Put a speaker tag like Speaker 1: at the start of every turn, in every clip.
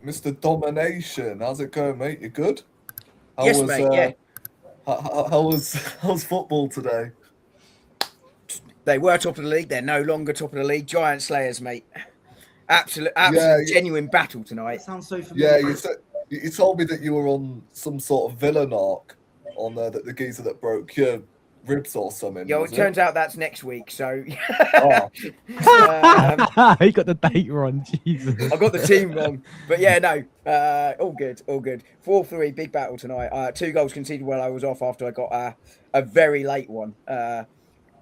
Speaker 1: Mr. Domination. How's it going, mate? You good? How
Speaker 2: Yes,
Speaker 1: was
Speaker 2: mate. Yeah,
Speaker 1: how's football today?
Speaker 2: they were top of the league. They're no longer top of the league. Giant Slayers, mate. Absolute,
Speaker 1: Yeah,
Speaker 2: genuine battle tonight.
Speaker 3: That sounds so
Speaker 1: yeah.
Speaker 3: familiar.
Speaker 1: You said you told me that you were on some sort of villain arc on the geezer that broke your ribs or something.
Speaker 2: Yo,
Speaker 1: Was
Speaker 2: it
Speaker 1: it?
Speaker 2: turns out that's next week. So,
Speaker 1: Oh,
Speaker 4: He got the date wrong. Jesus.
Speaker 2: I got the team wrong. But yeah, no, all good, all good. 4-3, big battle tonight. 2 goals conceded while I was off after I got a very late one.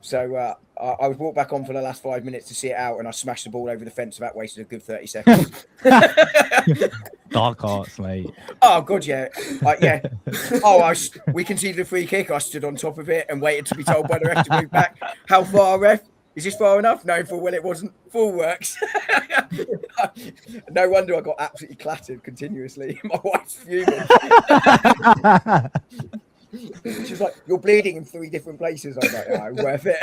Speaker 2: So I was brought back on for the last 5 minutes to see it out, and I smashed the ball over the fence. That wasted a good 30 seconds.
Speaker 4: Dark arts, mate.
Speaker 2: Oh god, yeah, yeah. We conceded a free kick. I stood on top of it and waited to be told by the ref to move back. How far, ref? Is this far enough? No, full well it wasn't. Full works. No wonder I got absolutely clattered continuously. My wife's fuming. She's like, "You're bleeding in 3 different places." I was like, "No, worth it."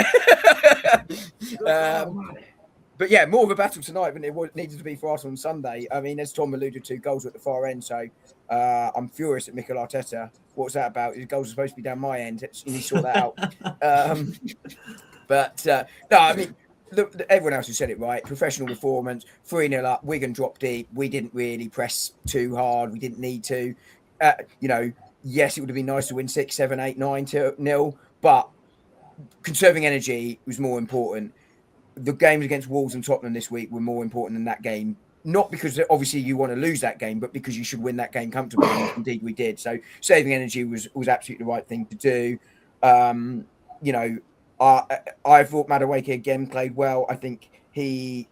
Speaker 2: But yeah, more of a battle tonight than it needed to be for us on Sunday. I mean, as Tom alluded to, goals at the far end. So I'm furious at Mikel Arteta. What's that about? His goals are supposed to be down my end. You need to sort that out. But no, I mean, everyone else has said it right. Professional performance, 3-0 up. Wigan dropped deep. We didn't really press too hard. We didn't need to. Yes, it would have been nice to win 6, 7, 8, 9-0, but conserving energy was more important. The games against Wolves and Tottenham this week were more important than that game. Not because obviously you want to lose that game, but because you should win that game comfortably. And indeed, we did. So saving energy was absolutely the right thing to do. I thought Madueke again played well. I think he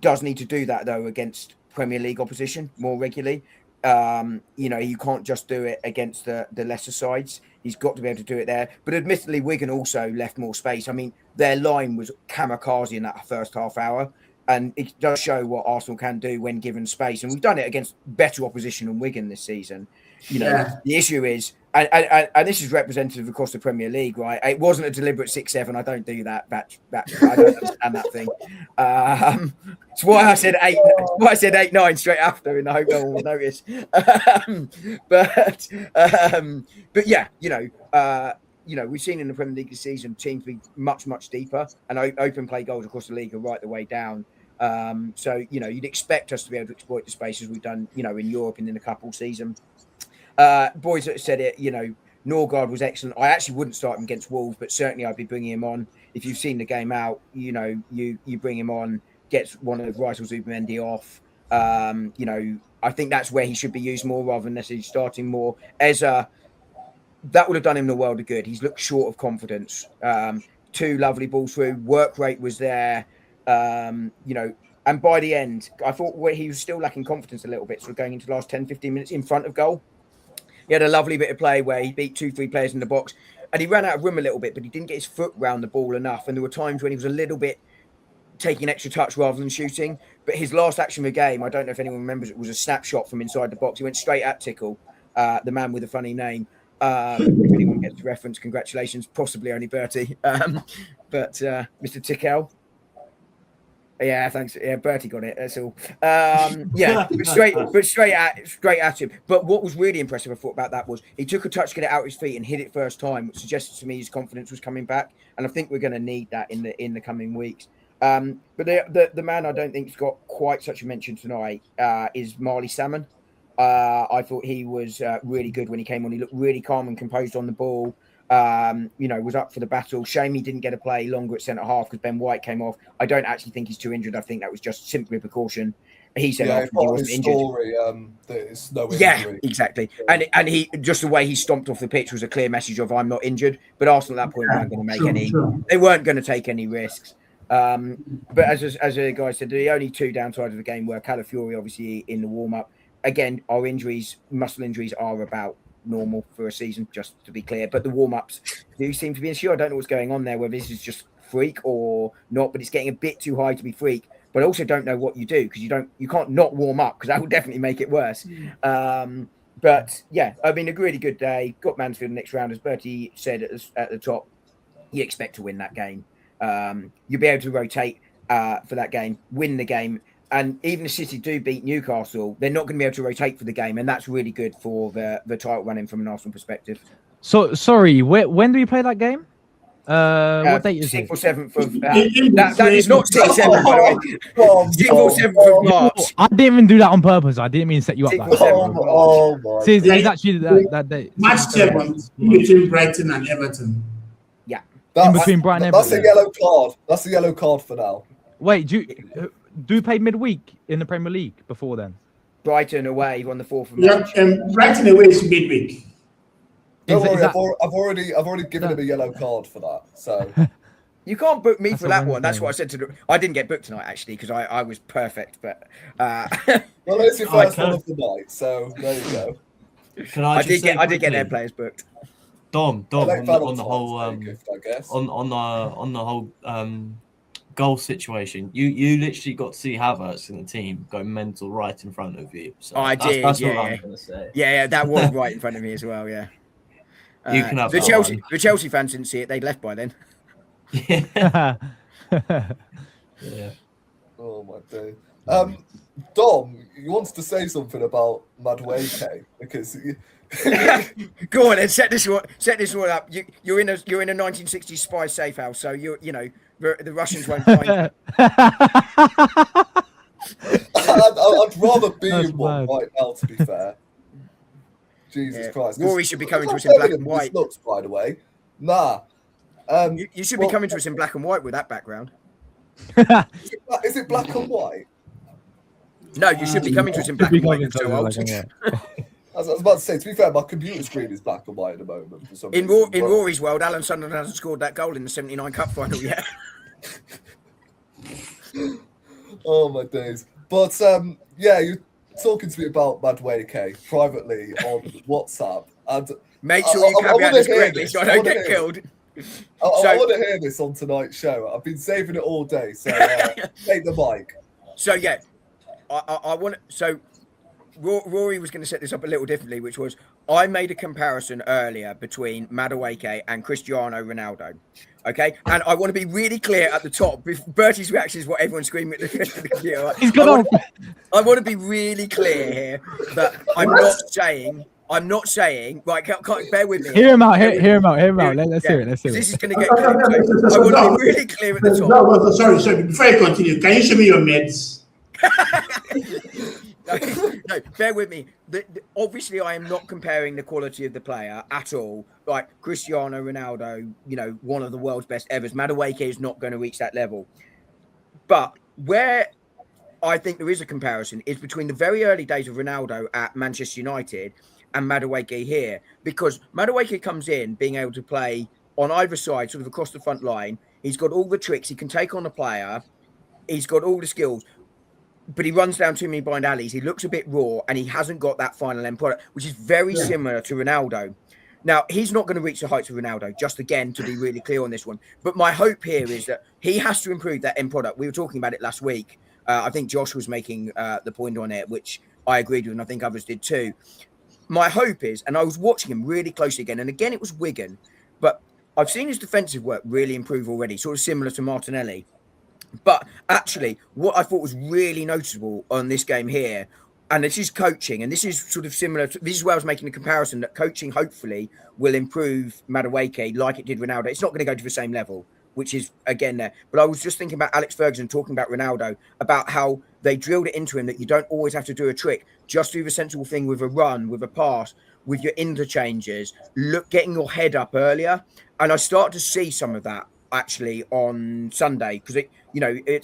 Speaker 2: does need to do that though against Premier League opposition more regularly. You can't just do it against the lesser sides. He's got to be able to do it there. But admittedly, Wigan also left more space. I mean, their line was kamikaze in that first half hour. And it does show what Arsenal can do when given space. And we've done it against better opposition than Wigan this season. The issue is, and this is representative across the Premier League, right? It wasn't a deliberate 6-7. I don't do that. I don't understand that thing. It's why I said 8. Why I said 8-9 straight after, and I hope no one will notice. But yeah, we've seen in the Premier League this season teams be much deeper, and open play goals across the league are right the way down. So you'd expect us to be able to exploit the spaces we've done, in Europe and in the couple season. Boys that said it, Norgard was excellent. I actually wouldn't start him against Wolves, but certainly I'd be bringing him on. If you've seen the game out, you bring him on, gets one of Rice or Zubimendi off. I think that's where he should be used more rather than necessarily starting more. That would have done him the world of good. He's looked short of confidence. 2 lovely balls through. Work rate was there. And by the end, I thought he was still lacking confidence a little bit, sort of going into the last 10, 15 minutes in front of goal. He had a lovely bit of play where he beat 2-3 players in the box and he ran out of room a little bit, but he didn't get his foot round the ball enough. And there were times when he was a little bit taking an extra touch rather than shooting. But his last action of the game, I don't know if anyone remembers, it was a snapshot from inside the box. He went straight at Tickle, the man with a funny name. If anyone gets the reference, congratulations. Possibly only Bertie. But Mr. Tickell. Yeah, thanks. Yeah, Bertie got it. That's all. Straight at him. But what was really impressive, I thought, about that was he took a touch, get it out his feet, and hit it first time, which suggested to me his confidence was coming back. And I think we're going to need that in the coming weeks. But the man I don't think's got quite such a mention tonight is Marley Salmon. I thought he was really good when he came on. He looked really calm and composed on the ball. Was up for the battle. Shame he didn't get a play longer at centre half because Ben White came off. I don't actually think he's too injured. I think that was just simply a precaution. He said after he wasn't injured.
Speaker 1: Story, there's no injury.
Speaker 2: Yeah, exactly. And he just the way he stomped off the pitch was a clear message of I'm not injured. But Arsenal at that point weren't going to make they weren't going to take any risks. But as the guy said, the only 2 downsides of the game were Calafiori obviously in the warm up. Again, our muscle injuries are about normal for a season, just to be clear. But the warm-ups do seem to be an issue. I don't know what's going on there, whether this is just freak or not, but it's getting a bit too high to be freak. But I also don't know what you do because you can't not warm up because that will definitely make it worse. But yeah, I mean, a really good day. Got Mansfield next round, as Bertie said at the top. You expect to win that game. You'll be able to rotate for that game, win the game. And even if City do beat Newcastle, they're not going to be able to rotate for the game, and that's really good for the title running from an Arsenal perspective.
Speaker 4: So sorry, when do we play that game? What date is
Speaker 2: 6th
Speaker 4: it?
Speaker 2: or 7th of that is not 6th, 7th, by the way. 6th or 7th of March.
Speaker 4: I didn't even do that on purpose. I didn't mean to set you up.
Speaker 2: 6th or 7th of March.
Speaker 1: my
Speaker 4: See, it's actually that date.
Speaker 3: Match 7 in between Brighton and Everton.
Speaker 2: Yeah.
Speaker 4: In between Brighton and
Speaker 1: That's a
Speaker 4: Everton.
Speaker 1: yellow card. That's a yellow card for now.
Speaker 4: Wait, do we play midweek in the Premier League before then?
Speaker 2: Brighton away on the 4th of
Speaker 3: Yeah,
Speaker 2: March.
Speaker 3: Brighton away is midweek.
Speaker 1: Don't
Speaker 4: Is
Speaker 1: worry,
Speaker 4: that-
Speaker 1: I've already given him a yellow card for that. So
Speaker 2: You can't book me
Speaker 4: That's
Speaker 2: for
Speaker 4: a
Speaker 2: that one.
Speaker 4: Wednesday.
Speaker 2: That's what I said to the. I didn't get booked tonight actually because I was perfect, but
Speaker 1: well, it's your
Speaker 5: I
Speaker 1: first one
Speaker 5: can-
Speaker 1: of the night. So there you go.
Speaker 5: Can I just say
Speaker 2: I did get their
Speaker 5: quickly,
Speaker 2: players booked.
Speaker 5: Dom,
Speaker 1: I like
Speaker 5: on
Speaker 1: Valentine's
Speaker 5: the whole
Speaker 1: Day gift, I guess.
Speaker 5: on the whole goal situation. You literally got to see Havertz in the team go mental right in front of you. So
Speaker 2: I did,
Speaker 5: That's
Speaker 2: yeah,
Speaker 5: what I'm
Speaker 2: yeah.
Speaker 5: gonna say.
Speaker 2: Yeah, that was right in front of me as well. Yeah.
Speaker 5: You can have
Speaker 2: the
Speaker 5: that
Speaker 2: Chelsea.
Speaker 5: one.
Speaker 2: The Chelsea fans didn't see it; they'd left by then.
Speaker 5: Yeah. Yeah.
Speaker 1: Oh my day. Dom, you wanted to say something about Madueke because
Speaker 2: Go on and set this one up. You're in a 1960s spy safe house, so you know the Russians won't find you.
Speaker 1: I'd rather be
Speaker 4: That's
Speaker 1: in one
Speaker 4: bad.
Speaker 1: right now. To be fair, Jesus
Speaker 2: Yeah.
Speaker 1: Christ.
Speaker 2: Rory
Speaker 1: 'Cause-
Speaker 2: should be coming to us
Speaker 1: I'm
Speaker 2: in black
Speaker 1: telling
Speaker 2: and
Speaker 1: him this
Speaker 2: white.
Speaker 1: looks, by the way. Nah.
Speaker 2: You should be coming to us in black and white with that background.
Speaker 1: Is it black and white?
Speaker 2: No, you should be coming to us in black and white. You're so old.
Speaker 1: I was about to say, to be fair, my computer screen is black and white at the moment. For some
Speaker 2: In
Speaker 1: reason, but-
Speaker 2: Rory's world, Alan Sunderland hasn't scored that goal in the '79 Cup final yet.
Speaker 1: Oh my days. But yeah, you're talking to me about Madueke privately on WhatsApp, and
Speaker 2: Make sure
Speaker 1: I
Speaker 2: you caveat
Speaker 1: wanna
Speaker 2: this
Speaker 1: hear
Speaker 2: correctly
Speaker 1: this.
Speaker 2: so I
Speaker 1: I
Speaker 2: don't
Speaker 1: wanna
Speaker 2: get
Speaker 1: hear
Speaker 2: killed.
Speaker 1: I
Speaker 2: So-
Speaker 1: want to hear this on tonight's show. I've been saving it all day, so take the mic.
Speaker 2: So yeah, I want to. So Rory was going to set this up a little differently, which was I made a comparison earlier between Madueke and Cristiano Ronaldo. Okay, and I want to be really clear at the top. Bertie's reaction is what everyone's screaming at the computer.
Speaker 4: He's gone
Speaker 2: I want to be really clear here that I'm not saying. Right, can't bear with me.
Speaker 4: Hear him out. Hear him out. Let's hear it. Let's hear
Speaker 2: This is
Speaker 4: it.
Speaker 2: going to get killed. So I want to be really clear at the top.
Speaker 3: No, sorry. Before you continue, can you show me your meds?
Speaker 2: No, bear with me. Obviously, I am not comparing the quality of the player at all. Like Cristiano Ronaldo, one of the world's best evers. Madueke is not going to reach that level. But where I think there is a comparison is between the very early days of Ronaldo at Manchester United and Madueke here. Because Madueke comes in being able to play on either side, sort of across the front line. He's got all the tricks. He can take on a player. He's got all the skills. But he runs down too many blind alleys. He looks a bit raw, and he hasn't got that final end product, which is very similar to Ronaldo. Now, he's not going to reach the heights of Ronaldo, just again, to be really clear on this one. But my hope here is that he has to improve that end product. We were talking about it last week. I think Josh was making the point on it, which I agreed with, and I think others did too. My hope is, and I was watching him really closely again, and again, it was Wigan, but I've seen his defensive work really improve already, sort of similar to Martinelli. But actually, what I thought was really noticeable on this game here, and this is coaching, and this is sort of similar to, this is where I was making a comparison that coaching hopefully will improve Madueke like it did Ronaldo. It's not going to go to the same level, which is again there. But I was just thinking about Alex Ferguson talking about Ronaldo, about how they drilled it into him that you don't always have to do a trick, just do the sensible thing with a run, with a pass, with your interchanges, getting your head up earlier. And I started to see some of that actually on Sunday, because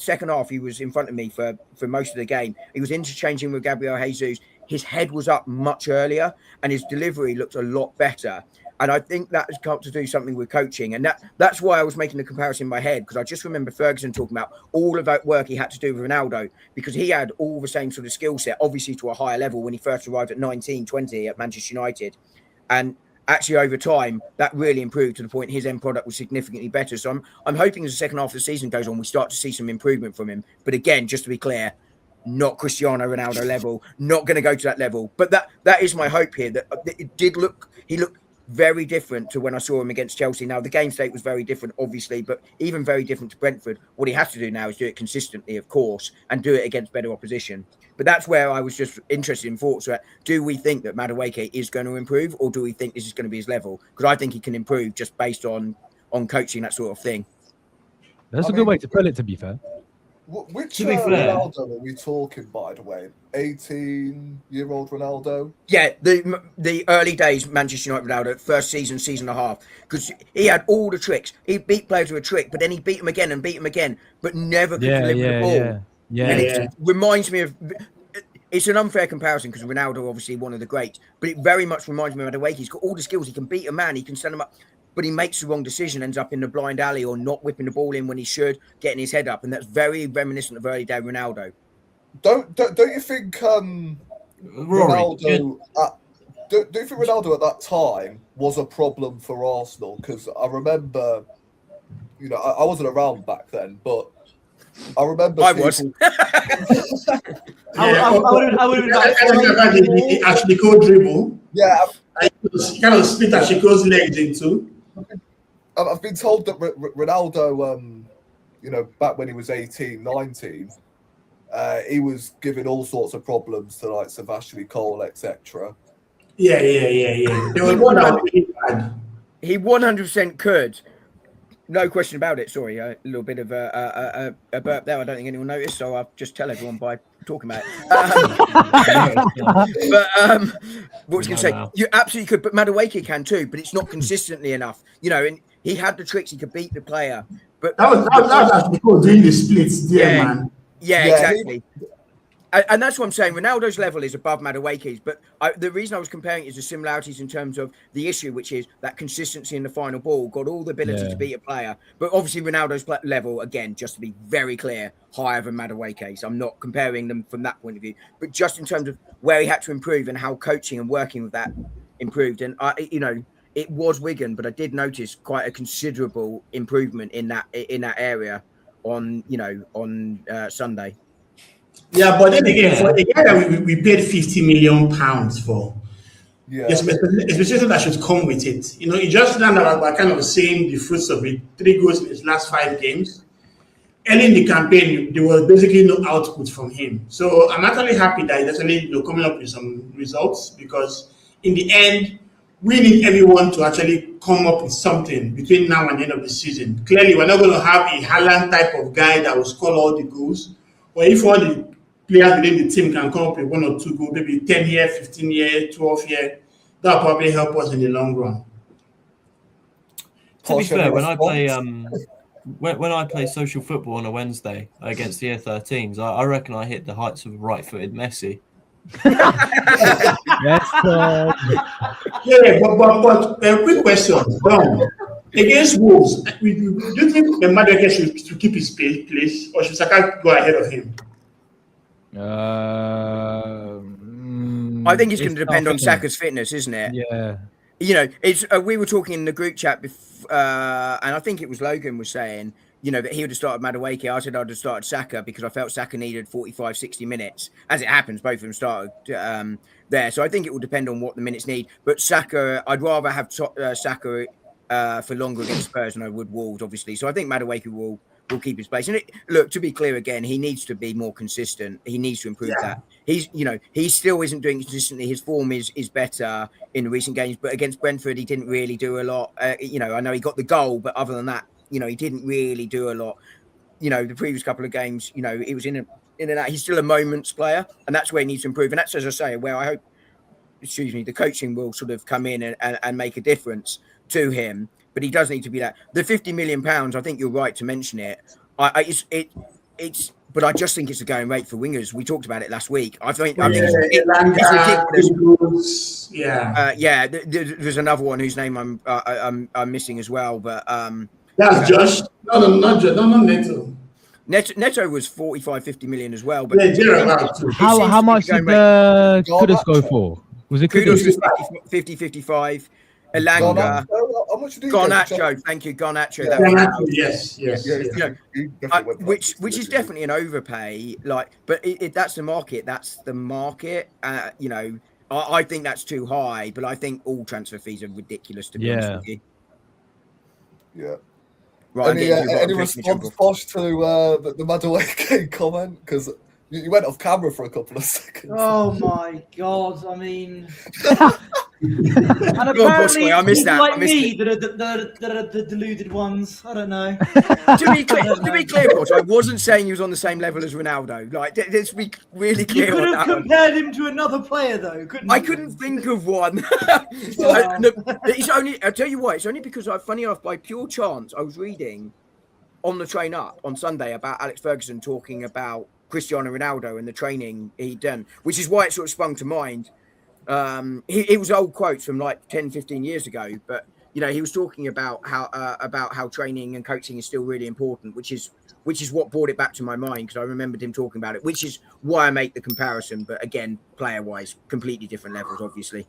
Speaker 2: second half he was in front of me for most of the game. He was interchanging with Gabriel Jesus. His head was up much earlier, and his delivery looked a lot better. And I think that has got to do something with coaching, and that's why I was making the comparison in my head, because I just remember Ferguson talking about all of that work he had to do with Ronaldo, because he had all the same sort of skill set, obviously to a higher level when he first arrived at 19, 20 at Manchester United, and actually over time that really improved to the point his end product was significantly better. So I'm hoping as the second half of the season goes on, we start to see some improvement from him. But again, just to be clear, not Cristiano Ronaldo level, not going to go to that level. But that is my hope here, that he looked very different to when I saw him against Chelsea. Now, the game state was very different, obviously, but even very different to Brentford. What he has to do now is do it consistently, of course, and do it against better opposition. But that's where I was just interested in thoughts. Do we think that Madueke is going to improve, or do we think this is going to be his level? Because I think he can improve just based on coaching, that sort of thing.
Speaker 4: That's a good way to put it, to be fair.
Speaker 1: Which
Speaker 5: To be fair-
Speaker 1: Ronaldo are we talking, by the way? 18-year-old Ronaldo?
Speaker 2: Yeah, the early days Manchester United Ronaldo, first season and a half, because he had all the tricks. He beat players with a trick, but then he beat them again, but never could deliver the ball. And it reminds me of. It's an unfair comparison because Ronaldo, obviously one of the greats, but it very much reminds me of Madueke. He's got all the skills. He can beat a man. He can stand him up, but he makes the wrong decision, ends up in the blind alley or not whipping the ball in when he should, getting his head up, and that's very reminiscent of early day Ronaldo.
Speaker 1: Don't you think
Speaker 5: Rory,
Speaker 1: Ronaldo? Do you think Ronaldo at that time was a problem for Arsenal? Because I remember, I wasn't around back then, but I remember.
Speaker 2: I was.
Speaker 5: I would have been
Speaker 3: He actually could dribble.
Speaker 1: Yeah,
Speaker 3: He kind of split Ashiko's legs into.
Speaker 1: I've been told that Ronaldo, back when he was 18, 19, he was giving all sorts of problems to like Sebastian Cole, etc.
Speaker 3: Yeah. There was one that was really bad.
Speaker 2: He 100% could. No question about it. Sorry, a little bit of a burp there. I don't think anyone noticed, so I'll just tell everyone by talking about it. What was I going to say? You absolutely could, but Madueke can too, but it's not consistently enough. And he had the tricks. He could beat the player. But
Speaker 3: That was actually cool doing the splits there, man.
Speaker 2: Yeah, exactly. And that's what I'm saying. Ronaldo's level is above Madueke's, but the reason I was comparing it is the similarities in terms of the issue, which is that consistency in the final ball, got all the ability to beat a player. But obviously Ronaldo's level, again, just to be very clear, higher than Madueke's. I'm not comparing them from that point of view, but just in terms of where he had to improve and how coaching and working with that improved. And, it was Wigan, but I did notice quite a considerable improvement in that area on Sunday.
Speaker 3: Yeah, but then again, for a guy that we paid £50 million for, especially that should come with it. He just learned about kind of seeing the fruits of it. 3 goals in his last 5 games. Early in the campaign, there was basically no output from him. So I'm actually happy that he's actually coming up with some results, because in the end, we need everyone to actually come up with something between now and the end of the season. Clearly, we're not going to have a Haaland type of guy that will score all the goals. Or if all the players within the team can come up with 1 or 2 goals, maybe 10 year, 15 year, 12 year, that'll probably help us in the long run.
Speaker 5: To be fair, when I play social football on a Wednesday against the U13s, I reckon I hit the heights of right-footed Messi.
Speaker 4: Yes,
Speaker 3: but a quick question. Against Wolves, do you think Madueke should keep his place, or should Saka go ahead of him?
Speaker 2: I think it's going to depend on Saka's fitness, isn't it?
Speaker 4: Yeah.
Speaker 2: It's we were talking in the group chat before, and I think it was Logan was saying, that he would have started Madueke. I said I'd have started Saka because I felt Saka needed 45, 60 minutes. As it happens, both of them started there. So I think it will depend on what the minutes need. But Saka, I'd rather have Saka for longer against Spurs than I would Wolves, obviously. So I think Madueke will keep his place. And look, to be clear again, he needs to be more consistent. He needs to improve that. He still isn't doing it consistently. His form is better in the recent games, but against Brentford, he didn't really do a lot. I know he got the goal, but other than that, he didn't really do a lot. The previous couple of games, he was in and out. He's still a moments player, and that's where he needs to improve. And that's, as I say, where I hope, the coaching will sort of come in and make a difference to him. But he does need to be that. The £50 million, I think you're right to mention it. But I just think it's a going rate for wingers. We talked about it last week. I think it's ridiculous. There's another one whose name I'm missing as well. But
Speaker 3: that's Josh. No, Neto.
Speaker 2: Neto was 45-50 million as well. But
Speaker 4: how much did Kudus go for? Was it
Speaker 2: Kudus was 50-55. Elanga, Garnacho, thank you, Garnacho.
Speaker 3: Yes.
Speaker 2: Which is definitely an overpay. But that's the market. That's the market. I I think that's too high, but I think all transfer fees are ridiculous, to be honest with you.
Speaker 1: Yeah.
Speaker 2: Right,
Speaker 1: any response, Posh, to the Madueke comment? Because you went off camera for a couple of seconds.
Speaker 6: Oh my god! I mean,
Speaker 2: and
Speaker 6: apparently
Speaker 2: I missed
Speaker 6: people
Speaker 2: that.
Speaker 6: like me that are the deluded ones. I don't know.
Speaker 2: To be clear, Posh, I wasn't saying he was on the same level as Ronaldo. Like, let's be really clear.
Speaker 6: You could
Speaker 2: on
Speaker 6: have
Speaker 2: that
Speaker 6: compared him to another player, though, couldn't you?
Speaker 2: I couldn't think of one. It's only. I'll tell you why. It's only because funny enough, by pure chance, I was reading on the train up on Sunday about Alex Ferguson talking about Cristiano Ronaldo and the training he'd done, which is why it sort of sprung to mind. It was old quotes from like 10, 15 years ago, but he was talking about how training and coaching is still really important, which is what brought it back to my mind, because I remembered him talking about it, which is why I make the comparison. But again, player wise, completely different levels, obviously.